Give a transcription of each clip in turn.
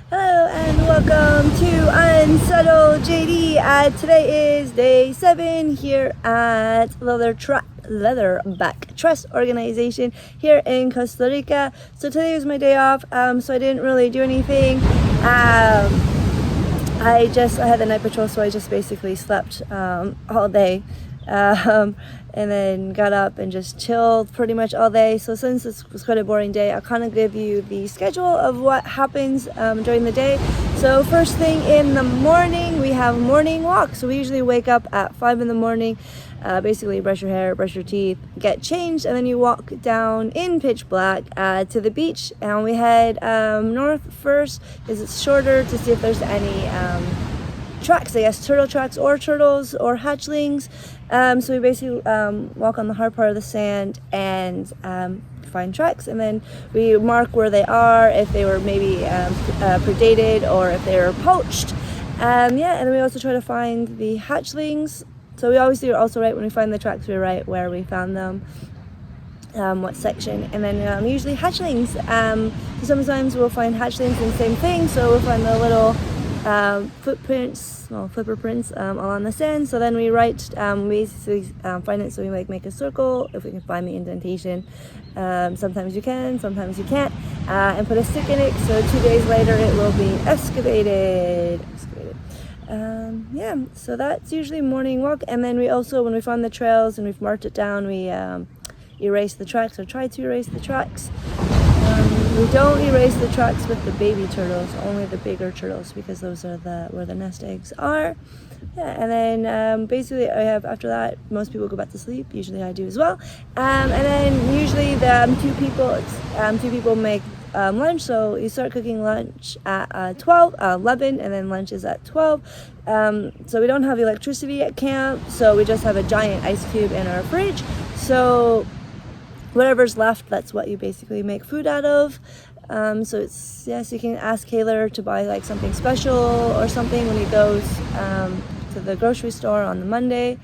Hello and welcome to Unsettled JD. Today is day 7 here at Leatherback Trust Organization here in Costa Rica. So today was my day off, so I didn't really do anything. I had the night patrol, so I just basically slept all day. And then got up and just chilled pretty much all day. So since this was quite a boring day, I'll kind of give you the schedule of what happens during the day. So first thing in the morning, we have morning walk. So we usually wake up at 5 in the morning, basically brush your hair, brush your teeth, get changed, and then you walk down in pitch black to the beach. And we head north first because it's shorter to see if there's any tracks, I guess, turtle tracks or turtles or hatchlings. So we basically walk on the hard part of the sand and find tracks, and then we mark where they are, if they were maybe predated or if they were poached. And then we also try to find the hatchlings. So we always do also right when we find the tracks, we write where we found them, what section, and then usually hatchlings. Sometimes we'll find hatchlings in the same thing, so we'll find the little footprints, flipper prints along the sand. So then we write, we find it, so we make a circle if we can find the indentation. Sometimes you can, sometimes you can't, and put a stick in it, so 2 days later it will be excavated. So that's usually morning walk. And then we also, when we find the trails and we've marked it down, we erase the tracks, or try to erase the tracks. We don't erase the tracks with the baby turtles, only the bigger turtles, because those are where the nest eggs are. And then basically after that, most people go back to sleep. Usually I do as well. And then usually the two people make lunch. So you start cooking lunch at 11, and then lunch is at 12. So we don't have electricity at camp, so we just have a giant ice cube in our fridge. So whatever's left, that's what you basically make food out of. So it's, yes, you can ask Kaylor to buy like something special or something when he goes to the grocery store on the Monday,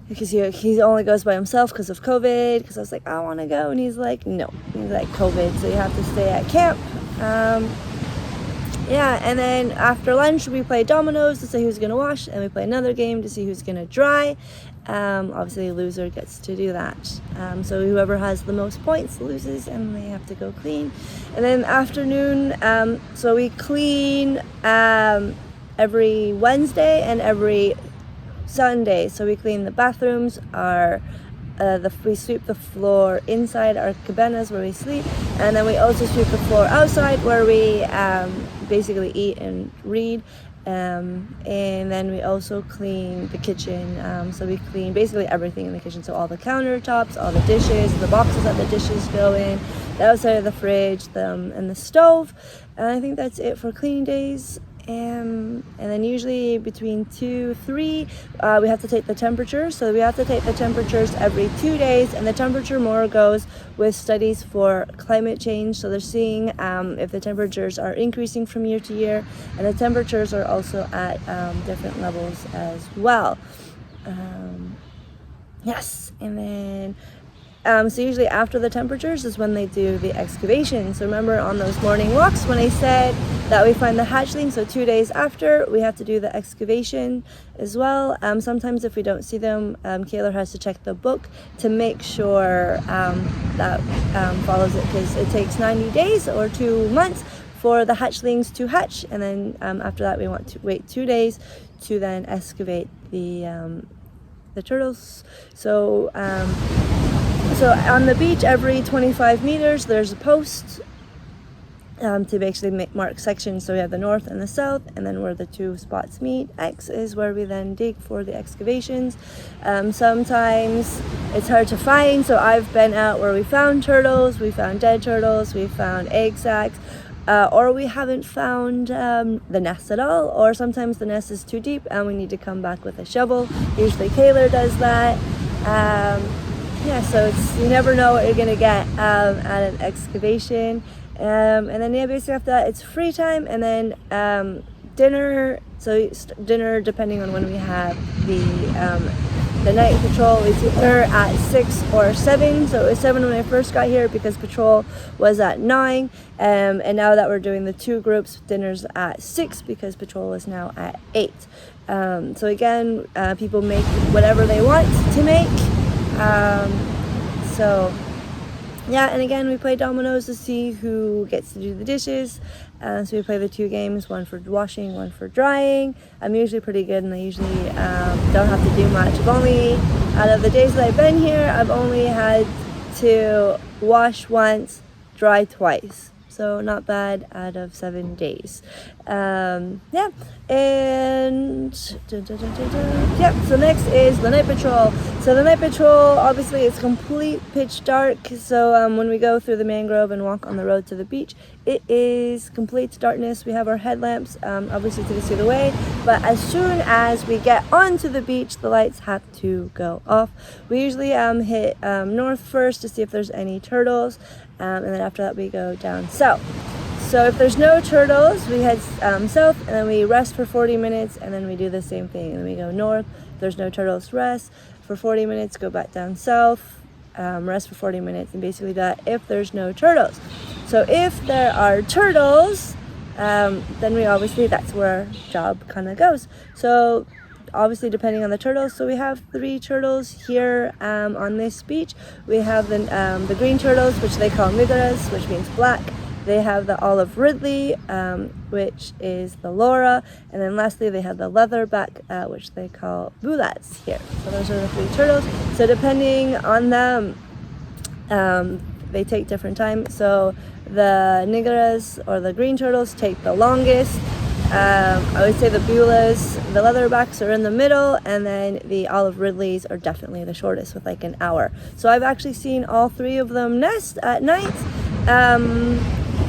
because he only goes by himself because of COVID. Because I was like, I want to go, and he's like, no, he's like, COVID, so you have to stay at camp. And then after lunch we play dominoes to see who's gonna wash, and we play another game to see who's gonna dry. Obviously, a loser gets to do that. So whoever has the most points loses, and they have to go clean. And then afternoon, so we clean every Wednesday and every Sunday. So we clean the bathrooms, we sweep the floor inside our cabanas where we sleep, and then we also sweep the floor outside where we basically eat and read. And then we also clean the kitchen. So we clean basically everything in the kitchen. So all the countertops, all the dishes, the boxes that the dishes go in, the outside of the fridge, and the stove. And I think that's it for cleaning days. And then usually between 2-3 we have to take the temperature. So we have to take the temperatures every 2 days, and the temperature more goes with studies for climate change. So they're seeing if the temperatures are increasing from year to year, and the temperatures are also at different levels as well. And then so usually after the temperatures is when they do the excavation. So remember on those morning walks when I said that we find the hatchling, so 2 days after we have to do the excavation as well. Sometimes if we don't see them, Kaylor has to check the book to make sure that follows it, because it takes 90 days or 2 months for the hatchlings to hatch, and then after that we want to wait 2 days to then excavate the turtles. So on the beach, every 25 meters, there's a post to basically mark sections. So we have the north and the south, and then where the two spots meet, X is where we then dig for the excavations. Sometimes it's hard to find, so I've been out where we found turtles, we found dead turtles, we found egg sacs, or we haven't found the nest at all, or sometimes the nest is too deep and we need to come back with a shovel. Usually Kaylor does that. So you never know what you're gonna get at an excavation. And then basically after that it's free time, and then dinner. So dinner, depending on when we have the the night patrol is either at 6 or 7. So it was 7 when I first got here because patrol was at 9. And now that we're doing the 2 groups, dinner's at 6 because patrol is now at 8. So again, people make whatever they want to make. So yeah, and again, we play dominoes to see who gets to do the dishes. So we play the 2 games, one for washing, one for drying. I'm usually pretty good, and I usually don't have to do much. Out of the days that I've been here, I've only had to wash once, dry twice. So not bad out of 7 days. Yeah, and yeah, so next is the night patrol. So the night patrol, obviously it's complete pitch dark. So when we go through the mangrove and walk on the road to the beach, it is complete darkness. We have our headlamps, obviously to see the way, but as soon as we get onto the beach, the lights have to go off. We usually hit north first to see if there's any turtles, and then after that we go down south. So if there's no turtles, we head south, and then we rest for 40 minutes, and then we do the same thing, and then we go north. If there's no turtles, rest for 40 minutes, go back down south, rest for 40 minutes, and basically that if there's no turtles. So if there are turtles, then we obviously, that's where our job kind of goes. So obviously depending on the turtles, so we have 3 turtles here on this beach. We have the green turtles, which they call niggeras, which means black. They have the olive ridley, which is the Laura, and then lastly they have the leatherback, which they call bullets here. So those are the 3 turtles. So depending on them, they take different time. So the niggeras or the green turtles take the longest. I would say the bulas, the leatherbacks are in the middle, and then the olive ridleys are definitely the shortest with like an hour. So I've actually seen all 3 of them nest at night.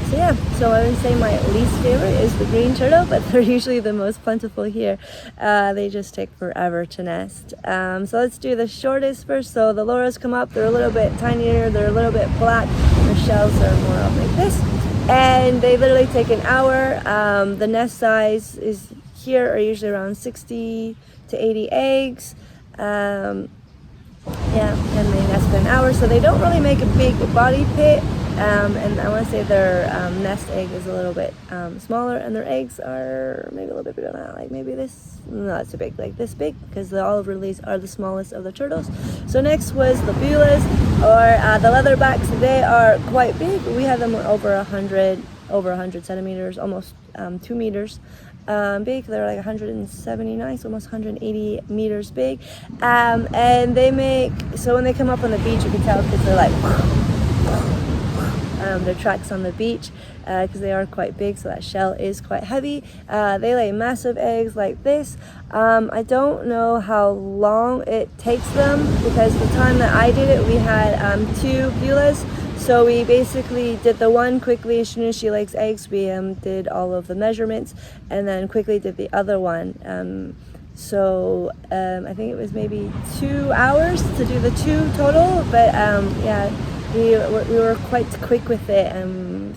So yeah, so I would say my least favorite is the green turtle, but they're usually the most plentiful here. They just take forever to nest. So let's do the shortest first. So the Lauras come up, they're a little bit tinier, they're a little bit black, their shells are more of like this. And they literally take an hour. The nest size is here are usually around 60 to 80 eggs. Yeah, and they nest for an hour, so they don't really make a big body pit. And I want to say their nest egg is a little bit smaller, and their eggs are maybe a little bit bigger than that, like maybe this, not too big, like this big, because the olive ridleys are the smallest of the turtles. So next was the bulas, or the leatherbacks. They are quite big. We have them over 100 centimeters, almost 2 meters big. They're like 179, so almost 180 meters big. And they make, so when they come up on the beach, you can tell because they're like their tracks on the beach, because they are quite big, so that shell is quite heavy. They lay massive eggs like this. I don't know how long it takes them, because the time that I did it, we had 2 bulas. So we basically did the one quickly. As soon as she lays eggs, we did all of the measurements, and then quickly did the other one. So I think it was maybe 2 hours to do the 2 total, but yeah, we were quite quick with it,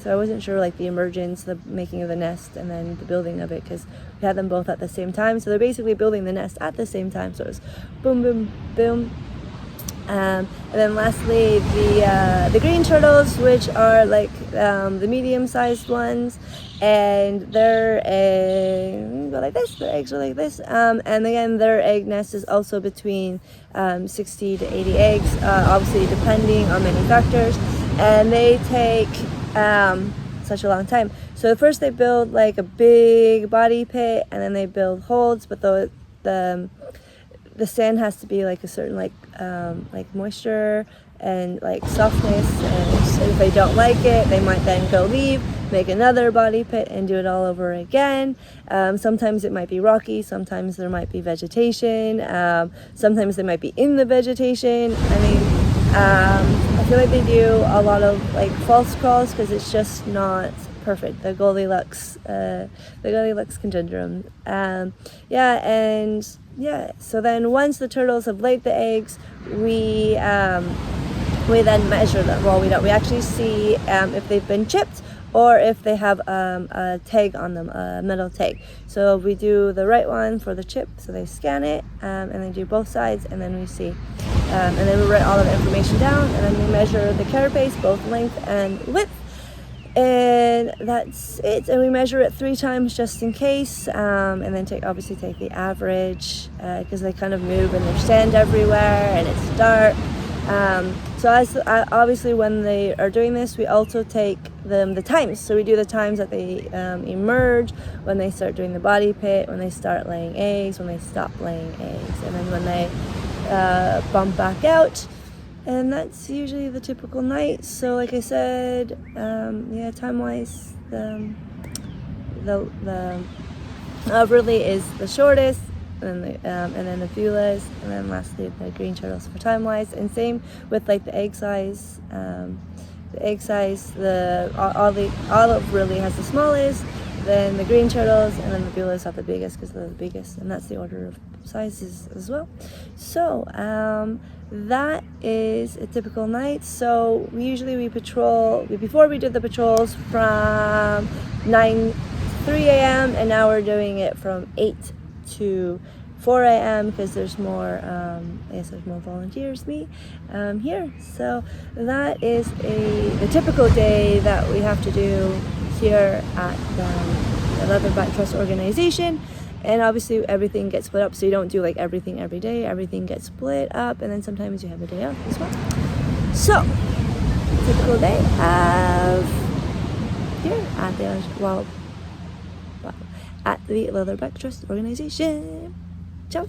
so I wasn't sure like the emergence, the making of the nest, and then the building of it, because we had them both at the same time. So they're basically building the nest at the same time, so it was boom, boom, boom. And then lastly, the green turtles, which are like the medium-sized ones, and their eggs go like this. Their eggs are like this, and again, their egg nest is also between 60 to 80 eggs, obviously depending on many factors, and they take such a long time. So first they build like a big body pit, and then they build holds, but the sand has to be like a certain like moisture and like softness, and if they don't like it, they might then go leave, make another body pit, and do it all over again. Sometimes it might be rocky, sometimes there might be vegetation, sometimes they might be in the vegetation. I mean, I feel like they do a lot of like false crawls, because it's just not perfect. The Goldilocks conundrum. Yeah, so then once the turtles have laid the eggs, we then measure them. Well, we don't. We actually see if they've been chipped or if they have a tag on them, a metal tag. So we do the right one for the chip, so they scan it, and they do both sides, and then we see. And then we write all of the information down, and then we measure the carapace, both length and width. And that's it. And we measure it 3 times just in case, and then obviously take the average, because they kind of move and there's sand everywhere and it's dark. So obviously when they are doing this, we also take the times. So we do the times that they emerge, when they start doing the body pit, when they start laying eggs, when they stop laying eggs, and then when they bump back out. And that's usually the typical night. So like I said, time-wise, the really is the shortest, and then the Fulas, and then lastly the green turtles for time-wise. And same with like the egg size. The egg size, olive really has the smallest, then the green turtles, and then the Fulas have the biggest because they're the biggest, and that's the order of sizes as well. So that is a typical night. So we patrol, before we did the patrols from 3 a.m. and now we're doing it from 8 to 4 a.m. because there's more, there's more volunteers here. So that is the typical day that we have to do here at the Leatherback Trust organization. And obviously everything gets split up, so you don't do like everything every day. Everything gets split up, and then sometimes you have a day off as well. So, typical day of here at the Leatherback Trust organization. Ciao.